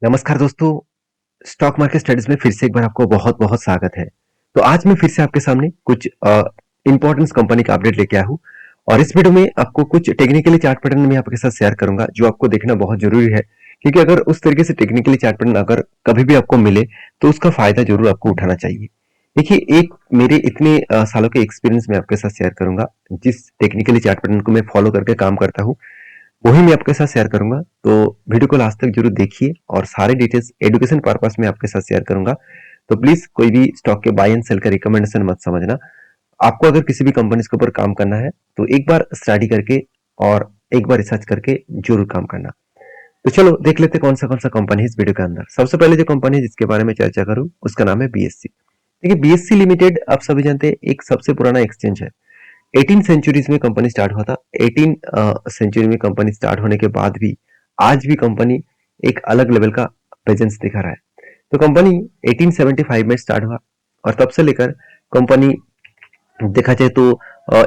नमस्कार दोस्तों, stock market studies में फिर से एक बार आपको बहुत बहुत स्वागत है। तो आज मैं फिर से आपके सामने कुछ इंपॉर्टेंस कंपनी का अपडेट लेके आया हूँ और इस वीडियो में आपको कुछ टेक्निकली चार्ट पैटर्न में आपके साथ शेयर करूंगा जो आपको देखना बहुत जरूरी है, क्योंकि अगर उस तरीके से टेक्निकली चार्ट पैटर्न अगर कभी भी आपको मिले तो उसका फायदा जरूर आपको उठाना चाहिए। देखिए, एक मेरे इतने सालों के एक्सपीरियंस में आपके साथ शेयर करूंगा। जिस टेक्निकली चार्ट पैटर्न को मैं फॉलो करके काम करता हूँ वही मैं आपके साथ शेयर करूंगा। तो वीडियो को लास्ट तक जरूर देखिए और सारे डिटेल्स एजुकेशन पर्पस में आपके साथ शेयर करूंगा। तो प्लीज कोई भी स्टॉक के बाय एंड सेल का रिकमेंडेशन मत समझना। आपको अगर किसी भी कंपनी के ऊपर काम करना है तो एक बार स्टडी करके और एक बार रिसर्च करके जरूर काम करना। तो चलो देख लेते कौन सा कंपनी है इस वीडियो के अंदर। सबसे पहले जो कंपनी है जिसके बारे में चर्चा करूं उसका नाम है बीएससी। देखिए, बीएससी लिमिटेड आप सभी जानते हैं एक सबसे पुराना एक्सचेंज है। 18 सेंचुरीज में कंपनी स्टार्ट हुआ था। 18 सेंचुरी में कंपनी स्टार्ट होने के बाद भी आज भी कंपनी एक अलग लेवल का प्रेजेंस दिखा रहा है। तो कंपनी 1875 में स्टार्ट हुआ और तब से लेकर कंपनी देखा जाए तो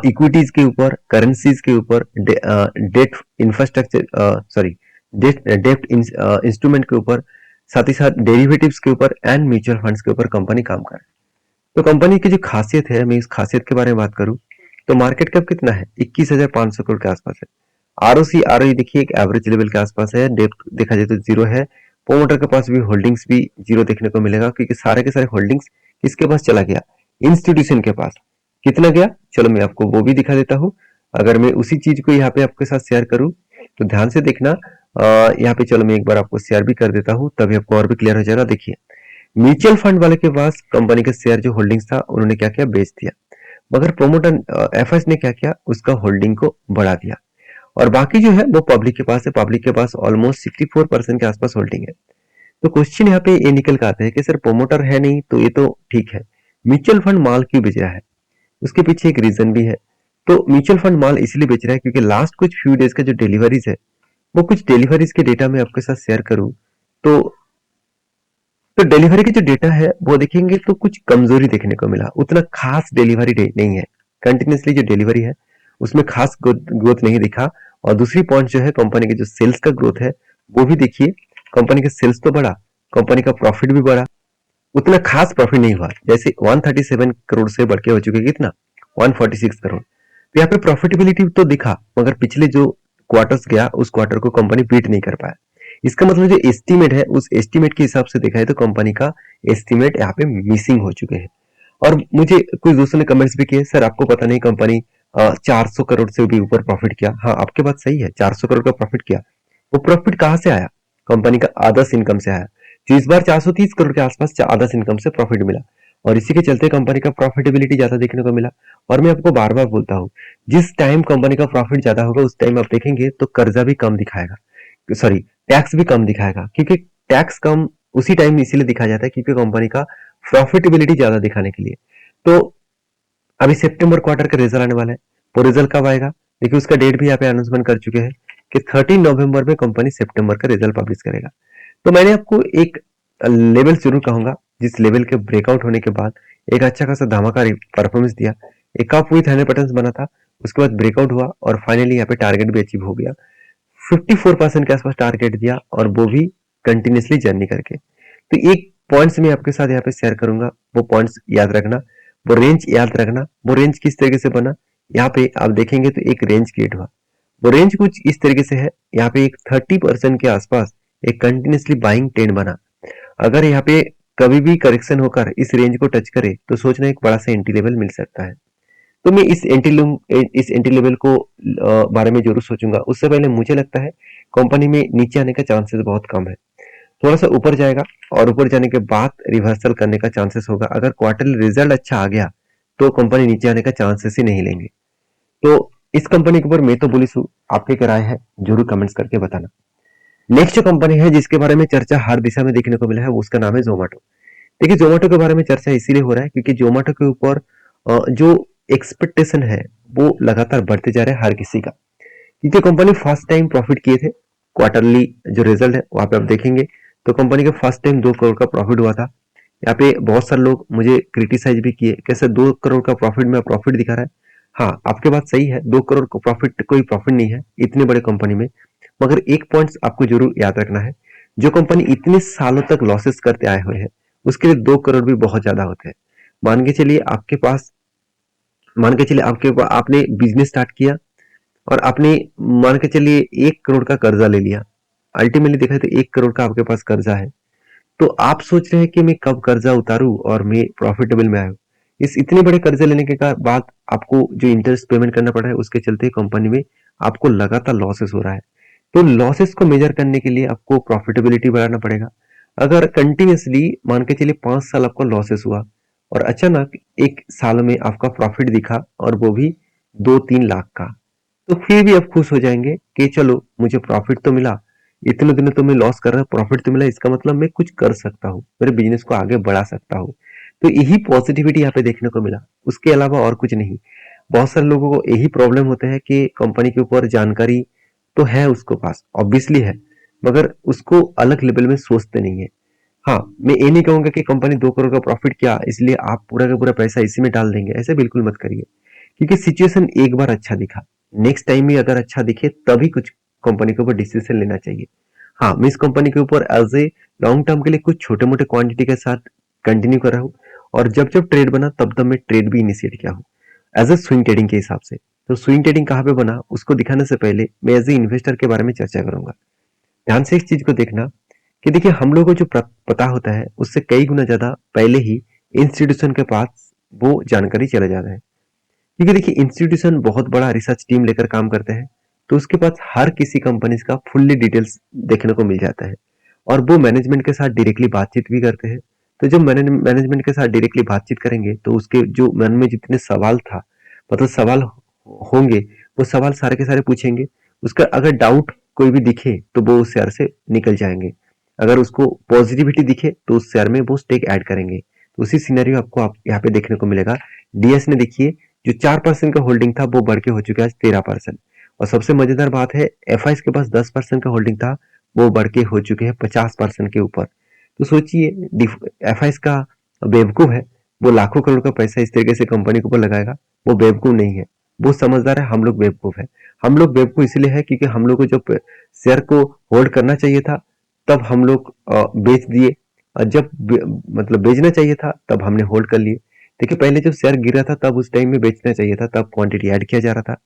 इक्विटीज के ऊपर, करेंसीज के ऊपर, debt infrastructure sorry debt instrument के ऊपर, साथ ही साथ डेरिवेटिव्स के ऊपर एंड म्यूचुअल फंड्स के ऊपर कंपनी काम कर रहा है। तो कंपनी की जो खासियत है, मैं इस खासियत के बारे में बात करूं तो मार्केट कैप कितना है, 21,500 करोड़ के आसपास है। आरओसी आरओई देखिए एक एवरेज लेवल के आसपास है। डेट देखा जाए तो जीरो है। प्रोमोटर के पास भी होल्डिंग्स भी जीरो देखने को मिलेगा, क्योंकि सारे के सारे होल्डिंग्स किसके पास चला गया, इंस्टीट्यूशन के पास। कितना गया, चलो मैं आपको वो भी दिखा देता हूँ। अगर मैं उसी चीज को यहाँ पे आपके साथ शेयर करूँ तो ध्यान से देखना। यहाँ पे चलो मैं एक बार आपको शेयर भी कर देता हूँ, तभी आपको और भी क्लियर हो जाएगा। देखिए, म्यूचुअल फंड वाले के पास कंपनी का शेयर जो होल्डिंग्स था उन्होंने क्या किया, बेच दिया। मगर प्रोमोटर एफएस ने क्या किया, उसका होल्डिंग को बढ़ा दिया और बाकी जो है वो पब्लिक के पास है। पब्लिक के पास ऑलमोस्ट 64% के आसपास होल्डिंग है। तो क्वेश्चन यहाँ पे ये निकल कर आता है कि सर प्रोमोटर है नहीं तो ये तो ठीक है, म्यूचुअल फंड माल क्यों बेच रहा है? उसके पीछे एक रीजन भी है। तो म्यूचुअल फंड माल इसलिए बेच रहा है क्योंकि लास्ट कुछ फ्यू डेज का जो डिलीवरीज है, वो कुछ डिलीवरीज के डेटा में आपके साथ शेयर करूं तो डिलीवरी के जो डेटा है वो देखेंगे तो कुछ कमजोरी देखने को मिला। उतना खास डिलीवरी नहीं है। कंटिन्यूसली जो डिलीवरी है उसमें खास ग्रोथ नहीं दिखा। और दूसरी पॉइंट जो है, कंपनी के जो सेल्स का ग्रोथ है वो भी देखिए। कंपनी का सेल्स तो बढ़ा, कंपनी का प्रॉफिट भी बढ़ा, उतना खास प्रॉफिट नहीं हुआ। जैसे 137 करोड़ से बढ़ के हो चुके कितना, 146 करोड़। तो यहाँ पे प्रॉफिटेबिलिटी तो दिखा, मगर पिछले जो क्वार्टर्स गया उस क्वार्टर को कंपनी बीट नहीं कर पाया। इसका मतलब जो एस्टीमेट है उस एस्टीमेट के हिसाब से देखा है तो कंपनी का एस्टीमेट यहाँ पे मिसिंग हो चुके हैं। और मुझे कुछ दोस्तों ने कमेंट्स भी किए, सर आपको पता नहीं कंपनी 400 करोड़ से भी ऊपर प्रॉफिट किया। हाँ, आपके बात सही है, 400 करोड़ का प्रॉफिट किया। वो प्रॉफिट कहाँ से आया? कंपनी का अदर्स इनकम से आया। जो इस बार 430 करोड़ के आसपास अदर्स इनकम से प्रॉफिट मिला और इसी के चलते कंपनी का प्रॉफिटेबिलिटी ज्यादा देखने को मिला। और मैं आपको बार बार बोलता हूँ, जिस टाइम कंपनी का प्रॉफिट ज्यादा होगा उस टाइम आप देखेंगे तो कर्जा भी कम दिखाएगा, सॉरी टैक्स भी कम दिखाएगा। क्योंकि टैक्स कम उसी टाइम इसीलिए दिखाया जाता है क्योंकि कंपनी का प्रॉफिटेबिलिटी ज्यादा दिखाने के लिए। तो अभी सितंबर क्वार्टर का रिजल्ट आने वाला है। वो रिजल्ट कब आएगा? देखिए, उसका डेट भी यहाँ पे अनाउंसमेंट कर चुके हैं कि 13 नवंबर में कंपनी सितंबर का रिजल्ट पब्लिश करेगा। तो मैंने आपको एक लेवल जरूर कहूंगा जिस लेवल के ब्रेकआउट होने के बाद एक अच्छा खासा धमाका परफॉर्मेंस दिया। एक अप विथ 100% बना था, उसके बाद ब्रेकआउट हुआ और फाइनली यहाँ पे टारगेट भी अचीव हो गया। 54% के आसपास टारगेट दिया और वो भी कंटिन्यूसली जर्नी करके। तो एक पॉइंट्स मैं आपके साथ यहाँ पे शेयर करूंगा, वो पॉइंट्स याद रखना, वो रेंज याद रखना। वो रेंज किस तरीके से बना, यहाँ पे आप देखेंगे तो एक रेंज क्रिएट हुआ। वो रेंज कुछ इस तरीके से है, यहाँ पे एक 30% के आसपास एक कंटिन्यूसली बाइंग ट्रेंड बना। अगर यहाँ पे कभी भी करेक्शन होकर इस रेंज को टच करे तो सोचना एक बड़ा सा एंट्री लेवल मिल सकता है। तो मैं इस एंट्री लेवल को बारे में जरूर सोचूंगा। उससे पहले मुझे लगता है कंपनी में नीचे आने का चांसेस बहुत कम है। थोड़ा सा ऊपर जाएगा और ऊपर जाने के बाद रिवर्सल करने का चांसेस होगा। अगर क्वार्टरली रिजल्ट अच्छा आ गया तो कंपनी नीचे आने का चांसेस ही नहीं लेंगे। तो इस कंपनी के ऊपर मैं तो बुलिश हूँ। आपकी क्या राय है जरूर कमेंट्स करके बताना। नेक्स्ट जो कंपनी है जिसके बारे में चर्चा हर दिशा में देखने को मिला है वो उसका नाम है जोमेटो। देखिए, जोमेटो के बारे में चर्चा इसीलिए हो रहा है क्योंकि जोमेटो के ऊपर जो एक्सपेक्टेशन है वो लगातार बढ़ते जा रहा है हर किसी का। क्योंकि कंपनी फर्स्ट टाइम प्रॉफिट किए थे। क्वार्टरली जो रिजल्ट है वहां पे आप देखेंगे तो कंपनी का फर्स्ट टाइम 2 करोड़ का प्रॉफिट हुआ था। यहाँ पे बहुत सारे लोग मुझे क्रिटिसाइज भी किए, कैसे 2 करोड़ का प्रॉफिट में प्रॉफिट दिखा रहा है। हाँ, आपके बात सही है, 2 करोड़ का प्रॉफिट कोई प्रॉफिट नहीं है इतने बड़े कंपनी में। मगर एक पॉइंट आपको जरूर याद रखना है, जो कंपनी इतने सालों तक लॉसेस करते आए हुए हैं, उसके लिए 2 करोड़ भी बहुत ज्यादा होते हैं। मान के चलिए आपके पास मान के चलिए आपने बिजनेस स्टार्ट किया और आपने मान के चलिए 1 करोड़ का कर्जा ले लिया। अल्टीमेटली देखा तो 1 करोड़ का आपके पास कर्जा है। तो आप सोच रहे हैं कि मैं कब कर्जा उतारूं और मैं प्रॉफिटेबल में आऊं। इस इतने बड़े कर्जे लेने के बाद आपको जो इंटरेस्ट पेमेंट करना पड़ रहा है, उसके चलते कंपनी में आपको लगातार लॉसेस हो रहा है। तो लॉसेस को मेजर करने के लिए आपको प्रॉफिटेबिलिटी बढ़ाना पड़ेगा। अगर कंटिन्यूअसली मान के चलिए 5 साल आपका लॉसेस हुआ और अचानक 1 साल में आपका प्रॉफिट दिखा और वो भी 2-3 लाख का, तो फिर भी आप खुश हो जाएंगे कि चलो मुझे प्रॉफिट तो मिला। इतने दिनों तो मैं लॉस कर रहा, प्रॉफिट तो मिला, इसका मतलब मैं कुछ कर सकता हूँ, मेरे बिजनेस को आगे बढ़ा सकता हूँ। तो यही पॉजिटिविटी यहाँ पे देखने को मिला, उसके अलावा और कुछ नहीं। बहुत सारे लोगों को यही प्रॉब्लम होता है कि कंपनी के ऊपर जानकारी तो है उसको पास, ऑब्वियसली है, मगर उसको अलग लेवल में सोचते नहीं है। हाँ, मैं ये नहीं कहूंगा कि कंपनी 2 करोड़ का प्रॉफिट किया इसलिए आप पूरा का पूरा पैसा इसी में डाल देंगे, ऐसे बिल्कुल मत करिए। क्योंकि सिचुएशन एक बार अच्छा दिखा, नेक्स्ट टाइम भी अगर अच्छा दिखे तभी कुछ कंपनी के ऊपर डिसीजन लेना चाहिए। हाँ, मैं इस कंपनी के ऊपर एज ए लॉन्ग टर्म के लिए कुछ छोटे मोटे क्वांटिटी के साथ कंटिन्यू कर रहा हूँ, और जब जब ट्रेड बना तब तब मैं ट्रेड भी इनिशिएट किया हूँ एज ए स्विंग ट्रेडिंग के हिसाब से। तो स्विंग ट्रेडिंग कहाँ पे बना उसको दिखाने से पहले मैं एज ए इन्वेस्टर के बारे में चर्चा करूंगा। ध्यान से इस चीज को देखना कि देखिए हम लोगों को जो पता होता है उससे कई गुना ज्यादा पहले ही इंस्टीट्यूशन के पास वो जानकारी चला जाता है। क्योंकि देखिए इंस्टीट्यूशन बहुत बड़ा रिसर्च टीम लेकर काम करते हैं, तो उसके पास हर किसी कंपनी का फुल्ली डिटेल्स देखने को मिल जाता है, और वो मैनेजमेंट के साथ डायरेक्टली बातचीत भी करते हैं। तो जब मैनेजमेंट के साथ डायरेक्टली बातचीत करेंगे तो उसके जो मन में जितने सवाल था, मतलब सवाल होंगे, वो सवाल सारे के सारे पूछेंगे। उसका अगर डाउट कोई भी दिखे तो वो उस शेयर से निकल जाएंगे, अगर उसको पॉजिटिविटी दिखे तो उस शेयर में वो स्टेक ऐड करेंगे। तो उसी सिनेरियो आपको यहाँ पे देखने को मिलेगा। डीएस ने देखिए जो 4% का होल्डिंग था वो बढ़ के हो चुका है आज 13%। और सबसे मजेदार बात है एफआईएस के पास 10% का होल्डिंग था, वो बढ़ के हो चुके हैं 50% के ऊपर। तो सोचिए एफआईएस का बेवकूफ है, वो लाखों करोड़ का पैसा इस तरीके से कंपनी के ऊपर लगाएगा। वो बेवकूफ नहीं है, वो समझदार है, हम लोग बेवकूफ है। हम लोग बेवकूफ इसलिए है क्योंकि हम लोग को जब शेयर को होल्ड करना चाहिए था तब हम लोग बेच दिए, और जब मतलब बेचना चाहिए था तब हमने होल्ड कर लिए। देखिए पहले जब शेयर गिरा था तब उस टाइम में बेचना चाहिए था, तब क्वांटिटी ऐड किया जा रहा था,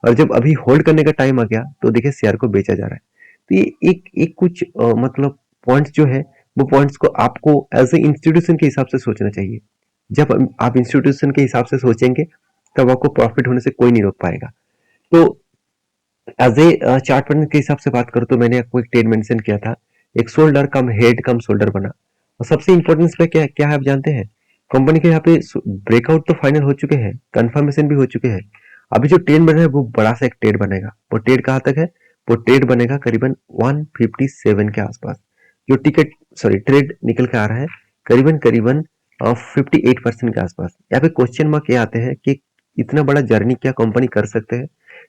और जब अभी होल्ड करने का टाइम आ गया तो देखिए शेयर को बेचा जा रहा है। तो ये एक एक कुछ मतलब पॉइंट्स जो है, वो पॉइंट्स को आपको एज ए इंस्टीट्यूशन के हिसाब से सोचना चाहिए। जब आप इंस्टीट्यूशन के हिसाब से सोचेंगे तब आपको प्रॉफिट होने से कोई नहीं रोक पाएगा। तो एज ए चार्ट पैटर्न के हिसाब से बात करूं तो मैंने आपको एक ट्रेड मेंशन किया था, एक शोल्डर कम हेड कम शोल्डर बना। और सबसे इंपॉर्टेंस पे क्या क्या है आप जानते हैं, कंपनी के यहाँ पे ब्रेकआउट तो फाइनल हो चुके हैं, कंफर्मेशन भी हो चुके हैं। अभी जो ट्रेड बन रहा है वो बड़ा सा एक ट्रेड बनेगा। वो ट्रेड कहाँ तक है, वो ट्रेड बनेगा करीबन 157 के आसपास। जो टिकट सॉरी ट्रेड निकल के आ रहा है करीबन करीबन 58% के आसपास। यहाँ पे क्वेश्चन मार्क ये आते हैं कि इतना बड़ा जर्नी क्या कंपनी कर सकते हैं।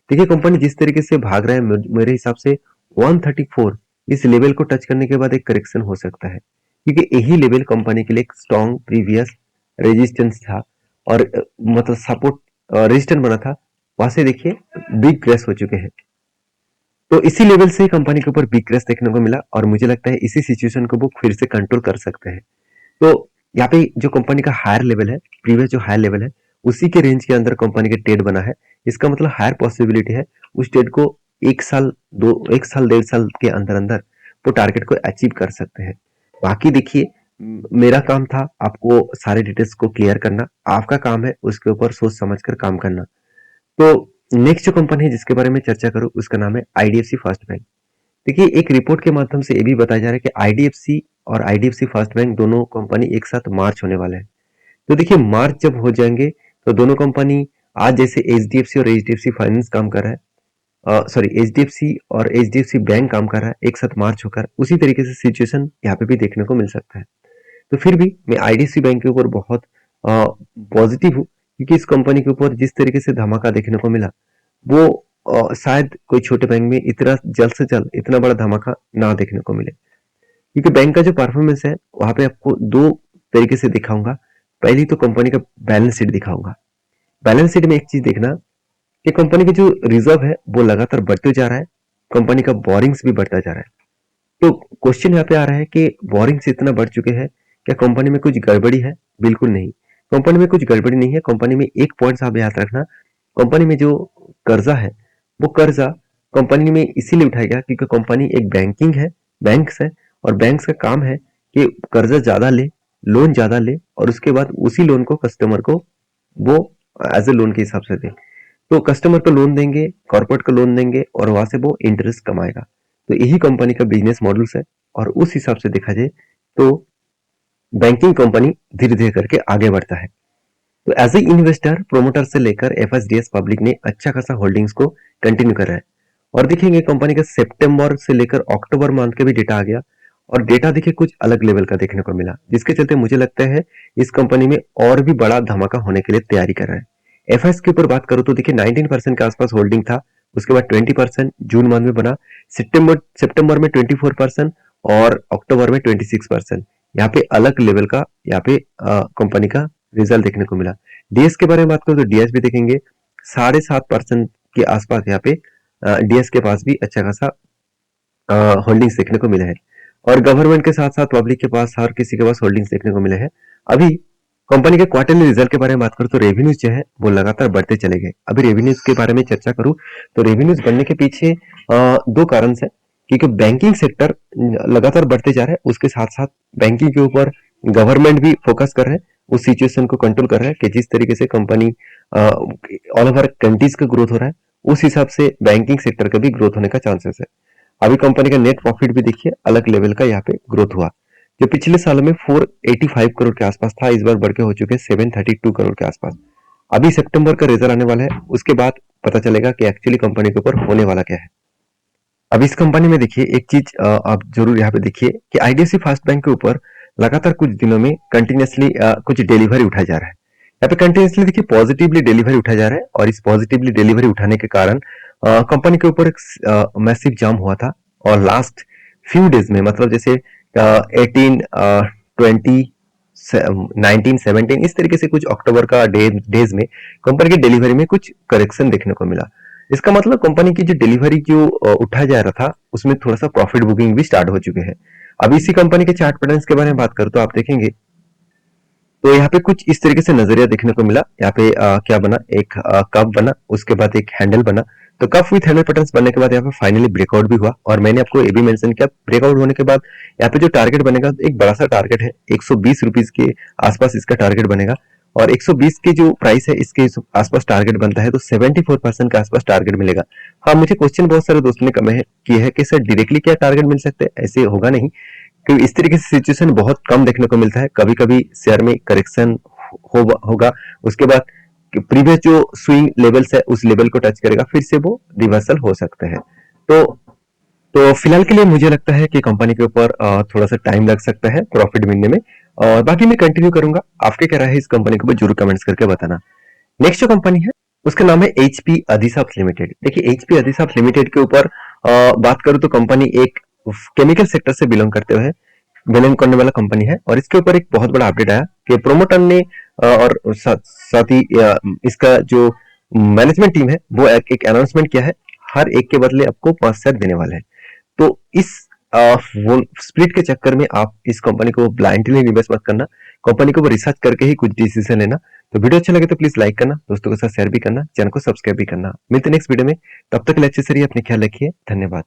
देखिए कंपनी जिस तरीके से भाग रहा है मेरे हिसाब से 134 इस लेवल को टच करने के बाद एक करेक्शन हो सकता है, क्योंकि यही लेवल कंपनी के लिए एक स्ट्रॉन्ग प्रीवियस रेजिस्टेंस था, और मतलब सपोर्ट रेजिस्टेंस बना था। वहां से देखिए बिग क्रैश हो चुके हैं। तो इसी लेवल से कंपनी के ऊपर बिग क्रैश देखने को मिला, और मुझे लगता है इसी सिचुएशन को वो फिर से कंट्रोल कर सकते हैं। तो यहाँ पे जो कंपनी का हायर लेवल है, प्रीवियस जो हायर लेवल है उसी के रेंज के अंदर कंपनी का ट्रेड बना है। इसका मतलब हायर पॉसिबिलिटी है उस ट्रेड को 1 साल 1 साल 1.5 साल के अंदर अंदर वो टारगेट को अचीव कर सकते हैं। बाकी देखिए मेरा काम था आपको सारे डिटेल्स को क्लियर करना, आपका काम है उसके ऊपर सोच समझ कर काम करना। तो नेक्स्ट जो कंपनी है जिसके बारे में चर्चा करूं उसका नाम है आईडीएफसी फर्स्ट बैंक। देखिए एक रिपोर्ट के माध्यम से ये भी बताया जा रहा है कि आईडीएफसी और आईडीएफसी फर्स्ट बैंक दोनों कंपनी एक साथ मार्च होने वाले हैं। तो देखिए मार्च जब हो जाएंगे तो दोनों कंपनी, आज जैसे एचडीएफसी और एचडीएफसी फाइनेंस काम कर रहा है, सॉरी एचडीएफसी और एचडीएफसी बैंक काम कर रहा है एक साथ मार्च होकर, उसी तरीके से सिचुएशन यहाँ पे भी देखने को मिल सकता है। तो फिर भी मैं आईडीएफसी बैंक के ऊपर बहुत पॉजिटिव हूँ, क्योंकि इस कंपनी के ऊपर जिस तरीके से धमाका देखने को मिला वो शायद कोई छोटे बैंक में इतना जल्द से जल्द इतना बड़ा धमाका ना देखने को मिले। क्योंकि बैंक का जो परफॉर्मेंस है वहां पे आपको दो तरीके से दिखाऊंगा। पहली तो कंपनी का बैलेंस शीट दिखाऊंगा। बैलेंस शीट में एक चीज देखना कि कंपनी का जो रिजर्व है वो लगातार बढ़ते जा रहा है, कंपनी का बोरिंग्स भी बढ़ता जा रहा है। तो क्वेश्चन यहाँ पे आ रहा है कि बोरिंग्स इतना बढ़ चुके हैं, क्या कंपनी में कुछ गड़बड़ी है? बिल्कुल नहीं, कंपनी में कुछ गड़बड़ी नहीं है। कंपनी में एक पॉइंट आप याद रखना, कंपनी में जो कर्जा है वो कर्जा कंपनी में इसीलिए उठाया गया क्योंकि कंपनी एक बैंकिंग है, बैंक्स है, और बैंक्स का काम है कि कर्जा ज्यादा ले, लोन ज्यादा ले, और उसके बाद उसी लोन को कस्टमर को वो एज ए लोन के हिसाब से दे। तो कस्टमर को लोन देंगे, कॉर्पोरेट को लोन देंगे, और वहां से वो इंटरेस्ट कमाएगा। तो यही कंपनी का बिजनेस मॉडल्स है, और उस हिसाब से देखा जाए तो बैंकिंग कंपनी धीरे धीरे करके आगे बढ़ता है। तो एज ए इन्वेस्टर, प्रोमोटर से लेकर एफएसडीएस पब्लिक ने अच्छा खासा होल्डिंग्स को कंटिन्यू करा है। और देखेंगे कंपनी का सितंबर से लेकर अक्टूबर मंथ के भी डेटा आ गया, और डेटा देखिए कुछ अलग लेवल का देखने को मिला, जिसके चलते मुझे लगता है इस कंपनी में और भी बड़ा धमाका होने के लिए तैयारी कर रहा है। एफएस के ऊपर बात करूं तो देखिए 19% के आसपास होल्डिंग था, उसके बाद 20% जून मंथ में बना, सितंबर में 24% और अक्टूबर में 26%। यहाँ पे अलग लेवल का यहाँ पे कंपनी का रिजल्ट देखने को मिला। डीएस के बारे में बात करूं तो डीएस भी देखेंगे 7.5% के आसपास यहाँ पे डीएस के पास भी अच्छा खासा होल्डिंग्स देखने को मिले हैं। और गवर्नमेंट के साथ साथ पब्लिक के पास हर किसी के पास होल्डिंग्स देखने को मिले हैं। अभी कंपनी के क्वार्टरली रिजल्ट के बारे में बात करूं तो रेवेन्यूज जो है वो लगातार बढ़ते चले गए। अभी रेवेन्यूज के बारे में चर्चा करूं तो रेवेन्यूज बढ़ने के पीछे दो कारण है, क्योंकि बैंकिंग सेक्टर लगातार बढ़ते जा रहा है, उसके साथ साथ बैंकिंग के ऊपर गवर्नमेंट भी फोकस कर रहे हैं, उस सिचुएशन को कंट्रोल कर रहा है कि जिस तरीके से कंपनी ऑल ओवर कंट्रीज का ग्रोथ हो रहा है, उस हिसाब से बैंकिंग सेक्टर का भी ग्रोथ होने का चांसेस है। अभी कंपनी का नेट प्रॉफिट भी देखिए अलग लेवल का यहाँ पे ग्रोथ हुआ, जो पिछले साल में 485 करोड़ के आसपास था, इस बार बढ़ के हो चुके 732 करोड़ के आसपास। अभी सितंबर का रिजल्ट आने वाला है, उसके बाद पता चलेगा कि एक्चुअली कंपनी के ऊपर होने वाला क्या है। अब इस कंपनी में देखिए एक चीज आप जरूर यहाँ पे देखिए कि आईडीएफसी फर्स्ट बैंक के ऊपर लगातार कुछ दिनों में कंटिन्यूसली कुछ डिलीवरी उठाया जा रहा है। यहाँ पे कंटिन्यूसली देखिए पॉजिटिवली डिलीवरी उठाया जा रहा है, और इस पॉजिटिवली डिलीवरी उठाने के कारण कंपनी के ऊपर एक मैसिव जाम हुआ था, और लास्ट फ्यू डेज में मतलब जैसे 18 20 19 17 इस तरीके से कुछ अक्टूबर का डेज में कंपनी की डिलीवरी में कुछ करेक्शन देखने को मिला। इसका मतलब कंपनी की जो डिलीवरी जो उठाया जा रहा था उसमें थोड़ा सा प्रॉफिट बुकिंग भी स्टार्ट हो चुके हैं। अब इसी कंपनी के चार्ट पैटर्न्स के बारे में बात करूं तो आप देखेंगे तो यहाँ पे कुछ इस तरीके से नजरिया देखने को मिला। यहाँ पे क्या बना, एक कप बना, उसके बाद एक हैंडल बना। तो कप विथ हैंडल पैटर्न्स बनने के बाद यहाँ पे फाइनली ब्रेकआउट भी हुआ, और मैंने आपको ये भी मेंशन किया ब्रेकआउट होने के बाद यहाँ पे जो टारगेट बनेगा एक बड़ा सा टारगेट है, 120 रुपीज के आसपास इसका टारगेट बनेगा, और 120 की जो प्राइस है इसके आसपास टारगेट बनता है, तो 74% के आसपास टारगेट मिलेगा। हाँ, मुझे क्वेश्चन बहुत सारे दोस्तों ने कमेंट किए हैं कि सर डायरेक्टली क्या टारगेट मिल सकते हैं, ऐसे होगा नहीं, क्योंकि इस तरीके से सिचुएशन बहुत कम देखने को मिलता है। कभी कभी शेयर में करेक्शन होगा, उसके बाद प्रीवियस जो स्विंग लेवल्स है उस लेवल को टच करेगा, फिर से वो रिवर्सल हो सकते हैं। तो फिलहाल के लिए मुझे लगता है कि कंपनी के ऊपर थोड़ा सा टाइम लग सकता है प्रॉफिट मिलने में, और बाकी मैं कंटिन्यू करूंगा। आपके क्या राय है इस कंपनी के ऊपर जरूर कमेंट्स करके बताना। नेक्स्ट जो कंपनी है उसका नाम है एचपी अधिसाफ लिमिटेड। देखिए एचपी अधिसाफ लिमिटेड के ऊपर बात करूं तो कंपनी एक केमिकल सेक्टर से बिलोंग करने वाला कंपनी है, और इसके ऊपर एक बहुत बड़ा अपडेट आया कि प्रोमोटर ने और साथ ही इसका जो मैनेजमेंट टीम है वो एक अनाउंसमेंट किया है, हर एक के बदले आपको 5 शेयर देने वाले हैं। तो इस वो स्प्लिट के चक्कर में आप इस कंपनी को ब्लाइंडली इन्वेस्ट मत करना, कंपनी को रिसर्च करके ही कुछ डिसीजन लेना। तो वीडियो अच्छा लगे तो प्लीज लाइक करना, दोस्तों के साथ शेयर भी करना, चैनल को सब्सक्राइब भी करना। मिलते नेक्स्ट वीडियो में, तब तक अच्छे से रहिए, अपने ख्याल रखिए, धन्यवाद।